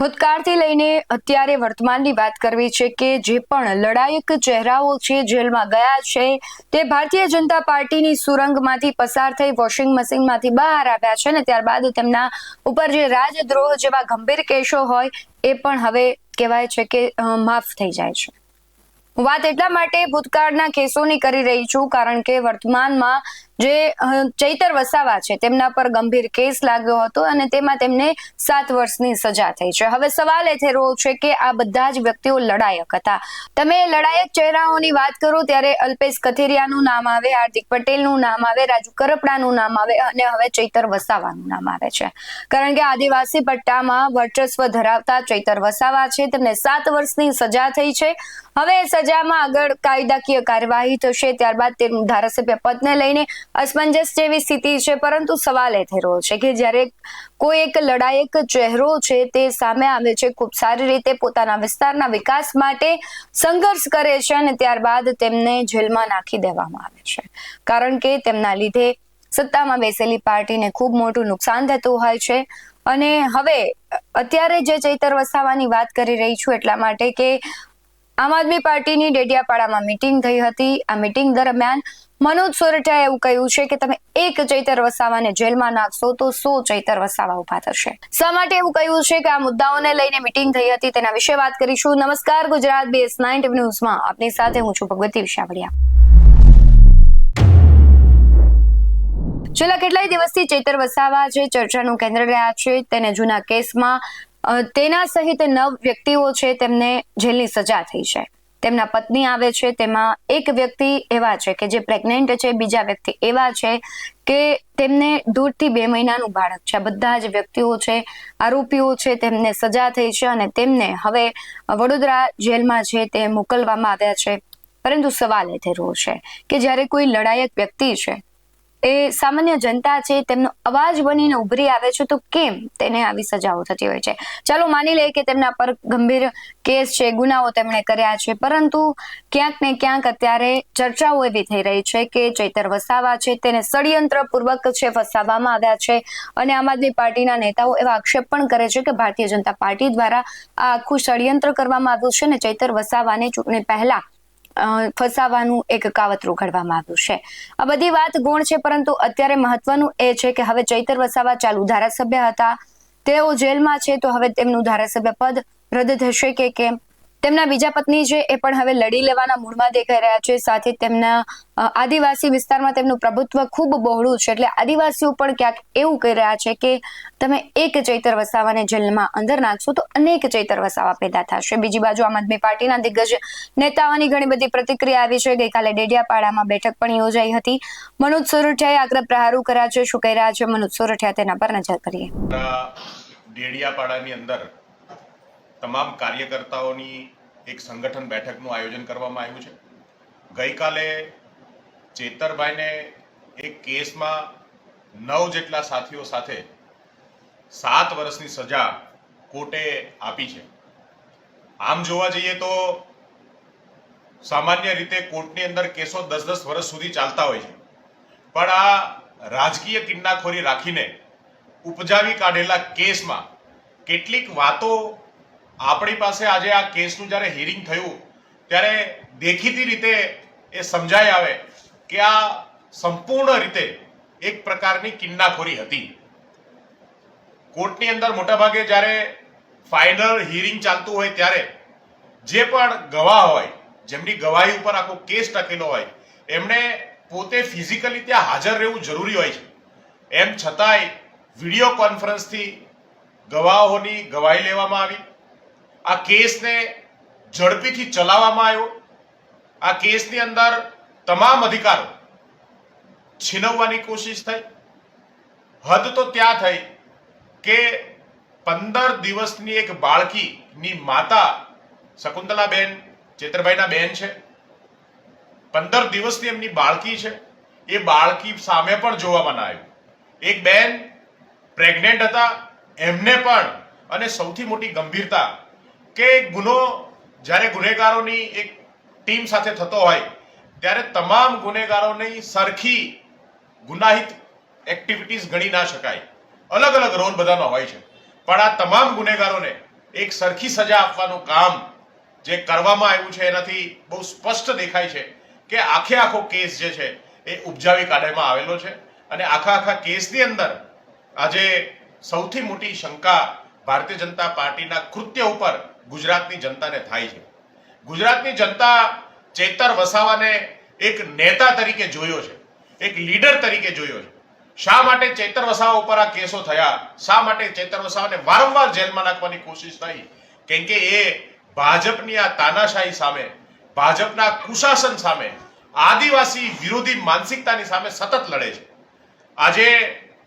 ભૂતકાળથી લઈને અત્યારે વર્તમાનની વાત કરવી છે કે જે પણ લડાયક ચહેરાઓ છે જેલમાં ગયા છે તે ભારતીય જનતા પાર્ટીની સુરંગમાંથી પસાર થઈ વોશિંગ મશીનમાંથી બહાર આવ્યા છે ને ત્યારબાદ તેમના ઉપર જે રાજદ્રોહ જેવા ગંભીર કેસો હોય એ પણ હવે કહેવાય છે કે માફ થઈ જાય છે। વાત એટલા માટે ભૂતકાળના કેસોની કરી રહી છું કારણ કે વર્તમાનમાં જે ચૈતર વસાવા છે તેમના પર ગંભીર કેસ લાગ્યો હતો અને તેમાં તેમને 7 વર્ષની સજા થઈ છે। હવે સવાલ એ થઈ રહ્યો છે કે આ બધા જ વ્યક્તિઓ લડાયક હતા। તમે લડાયક ચહેરાઓની વાત કરો ત્યારે અલ્પેશ કથિરિયાનું નામ આવે, હાર્દિક પટેલનું નામ આવે, રાજુ કરપડાનું નામ આવે અને હવે ચૈતર વસાવાનું નામ આવે છે કારણ કે આદિવાસી પટ્ટામાં વર્ચસ્વ ધરાવતા ચૈતર વસાવા છે તેમને 7 વર્ષની સજા થઈ છે। હવે સજામાં આગળ કાયદાકીય કાર્યવાહી થશે, ત્યારબાદ તેમનું ધારાસભ્ય પદને લઈને અસમંજસ જેવી સ્થિતિ છે। પરંતુ સવાલ એ થઈ રહ્યો છે કે જ્યારે કોઈ એક લડાયક ચહેરો છે તે સામે આવે છે, ખૂબ સારી રીતે પોતાના વિસ્તારના વિકાસ માટે સંઘર્ષ કરે છે અને ત્યારબાદ તેમને જેલમાં નાખી દેવામાં આવે છે કારણ કે તેમના લીધે સત્તામાં બેસેલી પાર્ટીને ખૂબ મોટું નુકસાન થતું હોય છે। અને હવે અત્યારે જે ચૈતર વસાવાની વાત કરી રહી છું એટલા માટે કે આમ આદમી પાર્ટીની ડેડિયાપાડામાં મીટિંગ થઈ હતી। આ મીટિંગ દરમિયાન મનોજ સોરઠિયાએ એવું કહ્યું છે કે તમે એક ચૈતર વસાવાને જેલમાં નાખશો તો 100 ચૈતર વસાવા ઉભા થશે। શા માટે એવું કહ્યું છે કે આ મુદ્દાઓને લઈને મીટિંગ થઈ હતી તેના વિશે વાત કરીશું। નમસ્કાર, ગુજરાત BS9 ટીવી ન્યૂઝમાં આપની સાથે હું છું ભગવતી વિશાવડિયા। છેલ્લા કેટલાય દિવસથી ચૈતર વસાવા જે ચર્ચાનું કેન્દ્ર રહ્યા છે તેને જૂના કેસમાં તેના સહિત 9 વ્યક્તિઓ છે તેમને જેલની સજા થઈ છે। તેમના પત્ની આવે છે, તેમાં એક વ્યક્તિ એવા છે કે જે પ્રેગ્નેન્ટ છે, બીજા વ્યક્તિ એવા છે કે તેમને 1.5 થી 2 મહિનાનું બાળક છે। બધા જ વ્યક્તિઓ છે આરોપીઓ છે તેમને સજા થઈ છે અને તેમને હવે વડોદરા જેલમાં છે તે મોકલવામાં આવ્યા છે। પરંતુ સવાલ એ થઈ રહ્યો છે કે જ્યારે કોઈ લડાયક વ્યક્તિ છે એ સામાન્ય જનતા છે તેમનો અવાજ બનીને ઉભરી આવે છે તો કેમ તેને આવી સજાઓ થતી હોય છે। ચાલો માની લઈએ કે તેમના પર ગંભીર કેસ છે, ગુનાઓ તેમણે કર્યા છે, પરંતુ ક્યાંક ને ક્યાંક અત્યારે ચર્ચાઓ એવી થઈ રહી છે કે ચૈતર વસાવા છે તેને ષડયંત્રપૂર્વક છે ફસાવવામાં આવ્યા છે અને આમ આદમી પાર્ટીના નેતાઓ એવા આક્ષેપ પણ કરે છે કે ભારતીય જનતા પાર્ટી દ્વારા આ આખું ષડયંત્ર કરવામાં આવ્યું છે અને ચૈતર વસાવાને ચૂંટણી પહેલા ફસાવાનું એક કાવતરું ઘડવામાં આવ્યું છે। આ બધી વાત ગૌણ છે પરંતુ અત્યારે મહત્વનું એ છે કે હવે ચૈતર વસાવા ચાલુ ધારાસભ્ય હતા, તેઓ જેલમાં છે તો હવે તેમનું ધારાસભ્ય પદ રદ થશે કે કેમ। તેમના બીજા પત્ની છે એ પણ હવે લડી લેવાના મૂડમાં દેખાઈ રહ્યા છે। સાથે તેમના આદિવાસી વિસ્તારમાં તેમનું પ્રભુત્વ ખૂબ બહોળું છે એટલે આદિવાસીઓ પણ ક્યાંક એવું કહી રહ્યા છે કે તમે એક ચૈતર વસાવાને જેલમાં અંદર નાખશો તો અનેક ચૈતર વસાવા પેદા થશે। બીજી બાજુ આમ આદમી પાર્ટીના દિગ્ગજ નેતાઓની ઘણી બધી પ્રતિક્રિયા આવી છે। ગઈકાલે ડેડિયાપાડામાં બેઠક પણ યોજાઈ હતી। મનોજ સોરઠિયાએ આગ્રહ પ્રહારો કર્યા છે। શું કહી રહ્યા છે મનોજ સોરઠિયા તેના પર નજર કરીએ। ડેડિયાપાડાની અંદર તમામ કાર્યકર્તાઓની એક સંગઠન બેઠકનું આયોજન કરવામાં આવ્યું છે। ગઈકાલે ચેતરભાઈને એક કેસમાં 9 જેટલા સાથીઓ સાથે 7 વર્ષની સજા કોર્ટે આપી છે। આમ જોવા જઈએ તો સામાન્ય રીતે કોર્ટની અંદર કેસો 10-10 વર્ષ સુધી ચાલતા હોય છે, પણ આ રાજકીય કિન્નાખોરી રાખીને ઉપજાવી કાઢેલા કેસમાં કેટલીક વાતો આપણી પાસે આજે આ કેસનું જ્યારે હિયરિંગ થયું ત્યારે દેખીતી રીતે એ સમજાઈ આવે કે આ સંપૂર્ણ રીતે એક પ્રકારની કિન્નાખોરી હતી। કોર્ટની અંદર મોટાભાગે જ્યારે ફાઇનલ હિયરિંગ ચાલતું હોય ત્યારે જે પણ ગવાહ હોય, જેમની ગવાહી ઉપર આખો કેસ ટકેલો હોય, એમણે પોતે ફિઝિકલી ત્યાં હાજર રહેવું જરૂરી હોય છે। એમ છતાંય વિડીયો કોન્ફરન્સથી ગવાહોની ગવાહી લેવામાં આવી। આ કેસને ઝડપીથી ચલાવવામાં આવ્યો। આ કેસની અંદર તમામ અધિકારો છીનવવાની કોશિશ થઈ। હદ તો ત્યાં થઈ કે 15 દિવસની એક બાળકીની માતા શકુંતલાબેન ચેતરભાઈના બેન છે, 15 દિવસની એમની બાળકી છે, એ બાળકી સામે પણ જોવામાં ના આવ્યું। એક બેન પ્રેગ્નેન્ટ હતા, એમને પણ, અને સૌથી મોટી ગંભીરતા કે ગુનો જ્યારે ગુનેગારોની એક ટીમ સાથે થતો હોય ત્યારે તમામ ગુનેગારોની સરખી ગુનાહિત એક્ટિવિટીઝ ગણી ના શકાય। અલગ અલગ રોલ બધાનો હોય છે, પણ આ તમામ ગુનેગારોને એક સરખી સજા આપવાનું કામ જે કરવામાં આવ્યું છે એનાથી બહુ સ્પષ્ટ દેખાય છે કે આખો કેસ જે છે એ ઉપજાવી કાઢવામાં આવેલો છે અને આખા કેસની અંદર આજે સૌથી મોટી શંકા ભારતીય જનતા પાર્ટીના કૃત્ય ઉપર ગુજરાતની જનતાને થાય છે. ગુજરાતની જનતા ચેતર વસાવાને એક નેતા તરીકે જોયો છે, એક લીડર તરીકે જોયો છે. શા માટે ચેતર વસાવા ઉપર આ કેસો થયા, શા માટે ચેતર વસાવાને વારંવાર જેલમાં નાખવાની કોશિશ થઈ? કેમ કે એ ભાજપની આ તાનાશાહી સામે, ભાજપના કુશાસન સામે, આદિવાસી વિરોધી માનસિકતાની સામે સતત લડે છે. આજે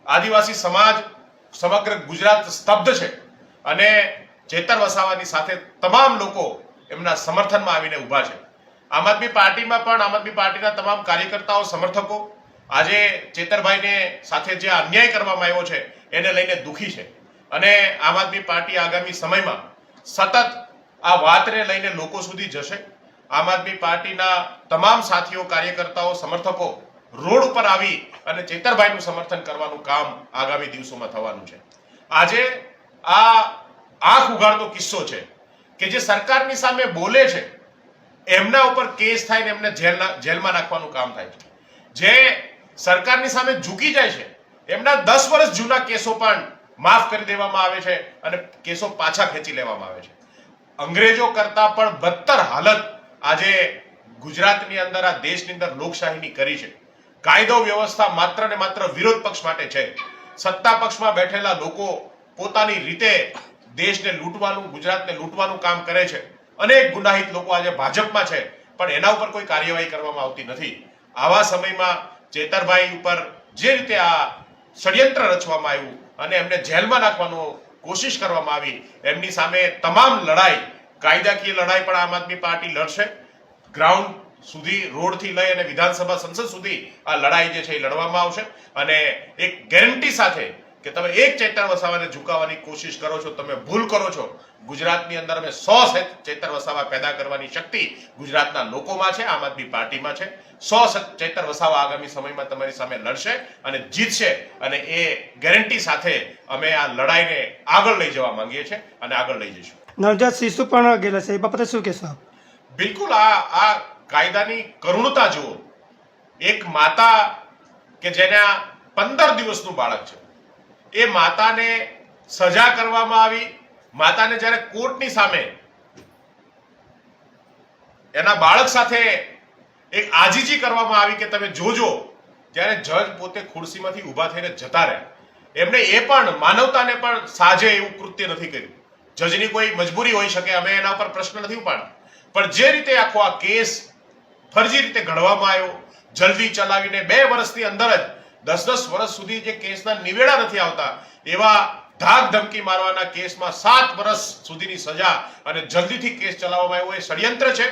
આદિવાસી સમાજ સમગ્ર ગુજરાત સ્તબ્ધ છે અને ચેતર વસાવાની સાથે તમામ લોકો એમના સમર્થનમાં આવીને ઊભા છે. આમ આદમી પાર્ટીમાં પણ આમ આદમી પાર્ટીના તમામ કાર્યકર્તાઓ, સમર્થકો આજે ચેતરભાઈને સાથે જે અન્યાય કરવામાં આવ્યો છે એને લઈને દુઃખી છે અને આમ આદમી પાર્ટી આગામી સમયમાં સતત આ વાતને લઈને લોકો સુધી જશે. આમ આદમી પાર્ટીના તમામ સાથીઓ, કાર્યકર્તાઓ, સમર્થકો રોડ ઉપર આવી અને ચેતરભાઈનું સમર્થન કરવાનું કામ આગામી દિવસોમાં થવાનું છે. આજે આ આંખ ઉઘાડતો કિસ્સો છે કે જે સરકારની સામે બોલે છે એમના ઉપર કેસ થાય ને એમને જેલમાં નાખવાનું કામ થાય છે. જે સરકારની સામે ઝૂકી જાય છે એમના 10 વર્ષ જૂના કેસો પણ માફ કરી દેવામાં આવે છે અને કેસો પાછા ખેંચી લેવામાં આવે છે. અંગ્રેજો કરતા પણ બદતર હાલત આજે ગુજરાતની અંદર, આ દેશની અંદર લોકશાહીની કરી છે. કાયદો વ્યવસ્થા માત્ર ને માત્ર વિરોધ પક્ષ માટે છે. સત્તા પક્ષમાં બેઠેલા લોકો પોતાની રીતે દેશને લૂંટવાનું, ગુજરાતને લૂંટવાનું કામ કરે છે. અનેક ગુનાહિત લોકો આજે ભાજપમાં છે પણ એના ઉપર કોઈ કાર્યવાહી કરવામાં આવતી નથી. આવા સમયમાં ચેતરભાઈ ઉપર જે રીતે આ ષડયંત્ર રચવામાં આવ્યું અને એમને જેલમાં નાખવાનો કોશિશ કરવામાં આવી, એમની સામે તમામ લડાઈ, કાયદાકીય લડાઈ પણ આમ આદમી પાર્ટી લડશે. ગ્રાઉન્ડ સુધી, રોડથી લઈ અને વિધાનસભા, સંસદ સુધી આ લડાઈ જે છે એ લડવામાં આવશે અને એક ગેરંટી સાથે કે તમે એક ચેતર વસાવાને ઝુકાવવાની કોશિશ કરો છો, તમે ભૂલ કરો છો. ગુજરાતની અંદર અમે 100 ચેતર વસાવા પેદા કરવાની શક્તિ ગુજરાતના લોકોમાં છે, આમ આદમી પાર્ટીમાં છે. 100 ચેતર વસાવા આગામી સમયમાં તમારી સામે લડશે અને જીતશે અને એ ગેરંટી સાથે અમે આ લડાઈને આગળ લઈ જવા માંગીએ છીએ અને આગળ લઈ જઈશું. નવજાત શિશુ પણ ગયેલા છે, એ બાબતે શું કહેશો? બિલકુલ આ કાયદાની કરુણતા જુઓ. એક માતા કે જેના 15 દિવસનું બાળક છે, એ માતાને સજા કરવામાં આવી. માતાને જ્યારે કોર્ટની સામે એના બાળક સાથે એક આજીજી કરવામાં આવી કે તમે જોજો, ત્યારે જજ પોતે ખુરશીમાંથી ઊભા થઈને જતા રહ્યા. એમણે એ પણ માનવતાને પણ સાજે એવું કૃત્ય નથી કર્યું. જજની કોઈ મજબૂરી હોઈ શકે, અમે એના ઉપર પ્રશ્ન નથી ઉપાડતા, પણ જે રીતે આખો આ કેસ ફરજી રીતે ઘડવામાં આવ્યો, જલ્દી ચલાવીને 2 વર્ષની અંદર જ 10 વર્ષ સુધી જે કેસના નિવેડા નથી આવતા એવા ધાક ધમકી મારવાના કેસમાં 7 વર્ષ સુધીની સજા અને જલ્દીથી કેસ ચલાવવામાં આવ્યો એ ષડયંત્ર છે.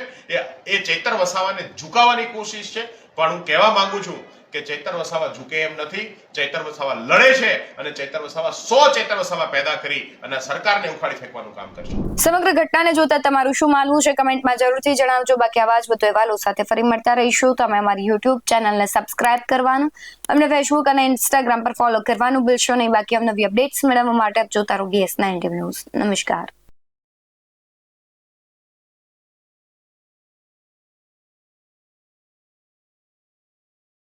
એ ચેતર વસાવાને ઝુકાવવાની કોશિશ છે. પણ હું કહેવા માંગુ છું કે ચેતર વસાવા ઝૂકે એમ નથી. ચેતર વસાવા લડે છે અને ચેતર વસાવા 100 ચેતર વસાવા પેદા કરી અને સરકારને ઉખાડી ફેંકવાનું કામ કરશે. સમગ્ર ઘટનાને જોતા તમારું શું માનવું છે કમેન્ટમાં જરૂરથી જણાવજો. બાકી આવા જ વધુ અહેવાલો સાથે ફરી મળતા રહીશું. તમે અમારી YouTube ચેનલને સબસ્ક્રાઇબ કરવાનું, અમને Facebook અને Instagram પર ફોલો કરવાનું ભૂલશો નહીં. બાકી નવી અપડેટ્સ મેળવવા માટે આપ જોતા રહો BS19 ન્યૂઝ. નમસ્કાર.